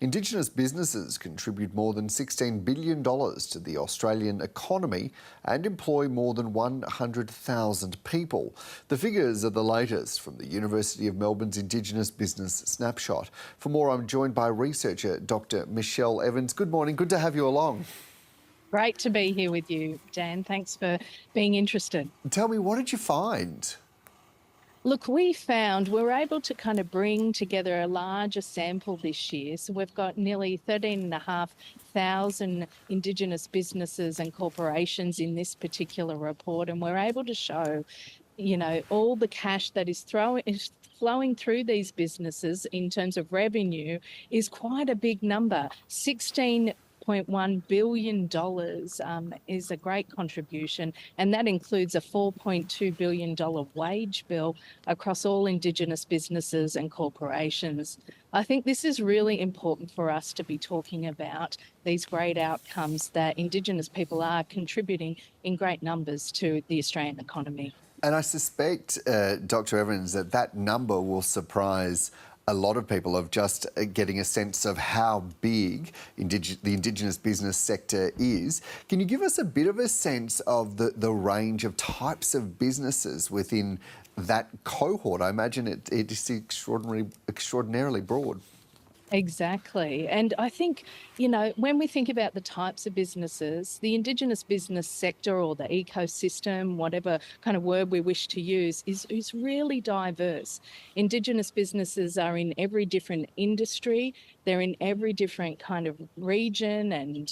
Indigenous businesses contribute more than $16 billion to the Australian economy and employ more than 100,000 people. The figures are the latest from the University of Melbourne's Indigenous Business Snapshot. For more, I'm joined by researcher Dr. Michelle Evans. Good morning. Good to have you along. Great to be here with you, Dan. Thanks for being interested. Tell me, what did you find? Look, we were able to kind of bring together a larger sample this year. So we've got nearly 13,500 Indigenous businesses and corporations in this particular report. And we're able to show, all the cash that is flowing through these businesses in terms of revenue is quite a big number. $16.1 billion is a great contribution, and that includes a $4.2 billion wage bill across all Indigenous businesses and corporations. I think this is really important for us to be talking about these great outcomes that Indigenous people are contributing in great numbers to the Australian economy. And I suspect, Dr. Evans, that number will surprise a lot of people of just getting a sense of how big the Indigenous business sector is. Can you give us a bit of a sense of the range of types of businesses within that cohort? I imagine it is extraordinarily broad. Exactly. And I think, when we think about the types of businesses, the Indigenous business sector or the ecosystem, whatever kind of word we wish to use, is really diverse. Indigenous businesses are in every different industry. They're in every different kind of region and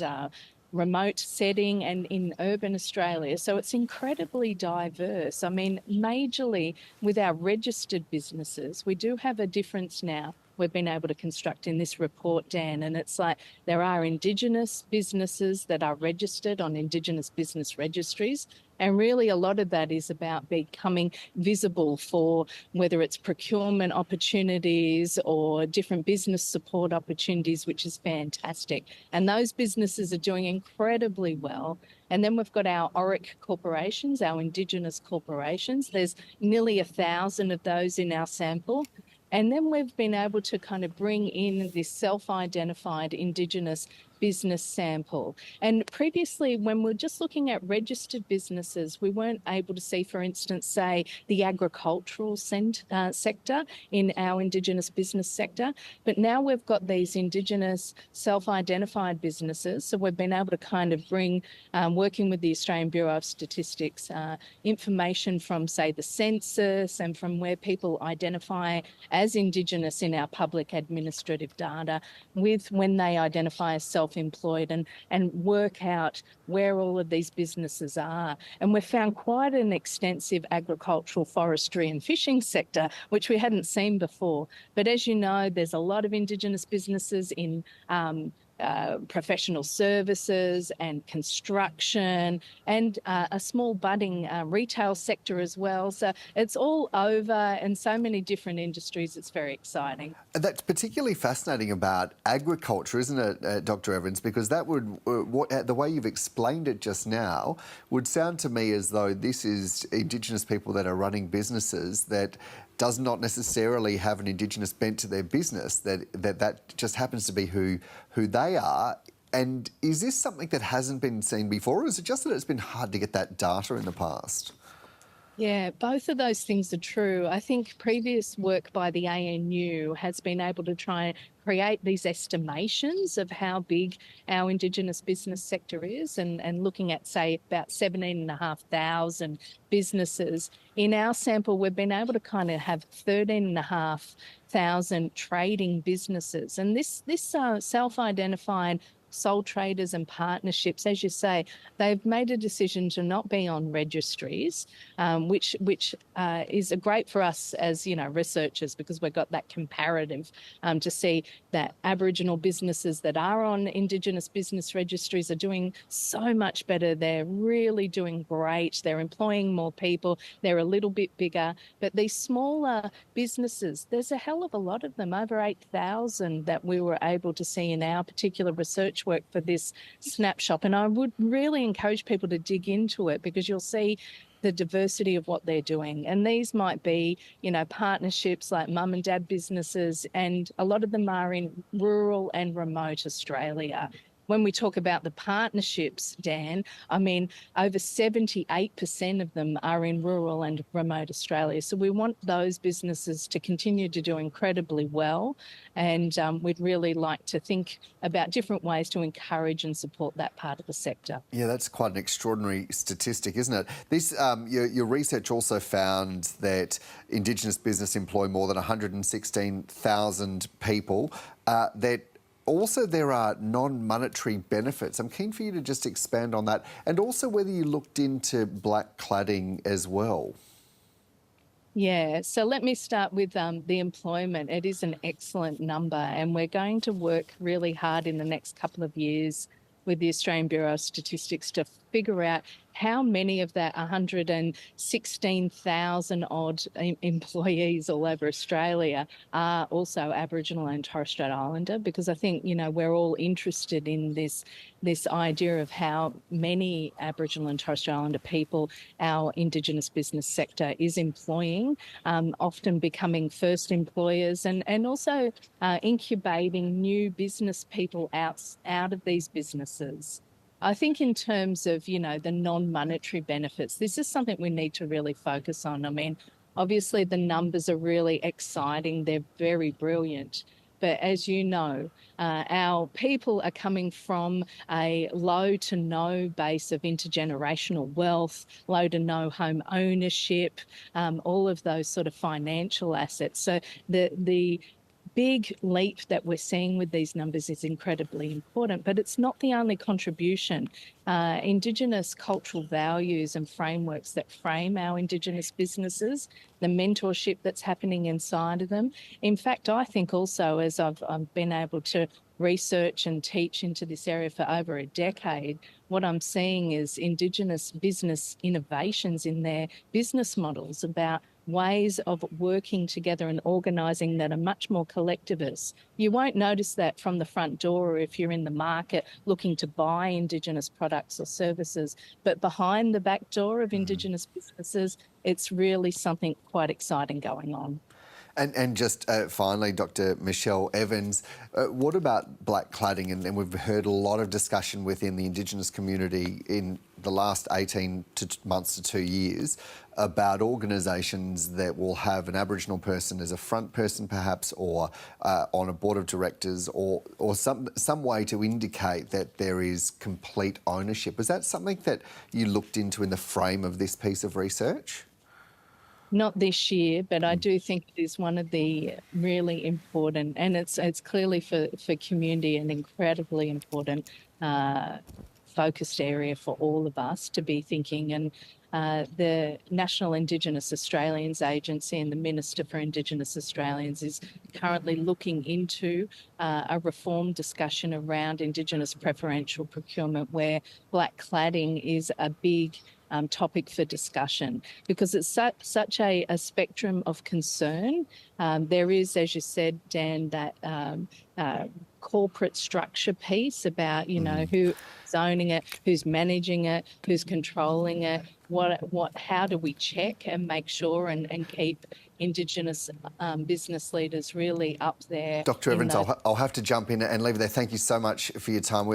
remote setting and in urban Australia. So it's incredibly diverse. I mean, majorly with our registered businesses, we do have a difference now we've been able to construct in this report, Dan, and it's like there are Indigenous businesses that are registered on Indigenous business registries, and really a lot of that is about becoming visible for whether it's procurement opportunities or different business support opportunities, which is fantastic. And those businesses are doing incredibly well. And then we've got our ORIC corporations, our Indigenous corporations. There's nearly 1,000 of those in our sample. And then we've been able to kind of bring in this self-identified Indigenous business sample. And previously, when we were just looking at registered businesses, we weren't able to see, for instance, say, the agricultural sector in our Indigenous business sector. But now we've got these Indigenous self-identified businesses. So we've been able to kind of bring, working with the Australian Bureau of Statistics, information from, say, the census and from where people identify as Indigenous in our public administrative data with when they identify as self-employed and work out where all of these businesses are. And we've found quite an extensive agricultural, forestry and fishing sector, which we hadn't seen before. But as you know, there's a lot of Indigenous businesses in professional services and construction and a small budding retail sector as well. So it's all over and so many different industries. It's very exciting. That's particularly fascinating about agriculture, isn't it, Dr. Evans? Because that would, the way you've explained it just now, would sound to me as though this is Indigenous people that are running businesses that does not necessarily have an Indigenous bent to their business, that just happens to be who they are. And is this something that hasn't been seen before, or is it just that it's been hard to get that data in the past? Yeah, both of those things are true. I think previous work by the ANU has been able to try and create these estimations of how big our Indigenous business sector is and looking at, say, about 17,500 businesses. In our sample, we've been able to kind of have 13,500 trading businesses. And this self-identified sole traders and partnerships, as you say, they've made a decision to not be on registries, which is great for us as researchers, because we've got that comparative to see that Aboriginal businesses that are on Indigenous business registries are doing so much better. They're really doing great. They're employing more people. They're a little bit bigger. But these smaller businesses, there's a hell of a lot of them, over 8,000 that we were able to see in our particular research work for this snapshot. And I would really encourage people to dig into it, because you'll see the diversity of what they're doing. And these might be, partnerships like mum and dad businesses, and a lot of them are in rural and remote Australia. When we talk about the partnerships, Dan, I mean, over 78% of them are in rural and remote Australia. So we want those businesses to continue to do incredibly well. And we'd really like to think about different ways to encourage and support that part of the sector. Yeah, that's quite an extraordinary statistic, isn't it? This, your research also found that Indigenous business employ more than 116,000 people, that also there are non-monetary benefits. I'm keen for you to just expand on that, and also whether you looked into blackclading as well. Yeah, so let me start with the employment. It is an excellent number, and we're going to work really hard in the next couple of years with the Australian Bureau of Statistics to figure out how many of that 116,000 odd employees all over Australia are also Aboriginal and Torres Strait Islander, because I think, we're all interested in this idea of how many Aboriginal and Torres Strait Islander people our Indigenous business sector is employing, often becoming first employers, and also incubating new business people out of these businesses. I think in terms of, the non-monetary benefits, this is something we need to really focus on. I mean, obviously the numbers are really exciting. They're very brilliant. But as you know, our people are coming from a low to no base of intergenerational wealth, low to no home ownership, all of those sort of financial assets. So the big leap that we're seeing with these numbers is incredibly important, but it's not the only contribution. Indigenous cultural values and frameworks that frame our Indigenous businesses, the mentorship that's happening inside of them. In fact, I think also, as I've been able to research and teach into this area for over a decade, what I'm seeing is Indigenous business innovations in their business models about ways of working together and organising that are much more collectivist. You won't notice that from the front door if you're in the market looking to buy Indigenous products or services, but behind the back door of Indigenous businesses, it's really something quite exciting going on. And just finally, Dr. Michelle Evans, what about blackcladding? And we've heard a lot of discussion within the Indigenous community in the last 18 months to 2 years about organisations that will have an Aboriginal person as a front person perhaps, or on a board of directors, or some way to indicate that there is complete ownership. Is that something that you looked into in the frame of this piece of research? Not this year, but I do think it is one of the really important, and it's clearly for community an incredibly important focused area for all of us to be thinking. And the National Indigenous Australians Agency and the Minister for Indigenous Australians is currently looking into a reform discussion around Indigenous preferential procurement, where blackcladding is a big topic for discussion, because it's such a spectrum of concern. There is, as you said, Dan, that corporate structure piece about, who's owning it, who's managing it, who's controlling it, how do we check and make sure and keep Indigenous business leaders really up there. Dr. Evans, I'll have to jump in and leave it there. Thank you so much for your time.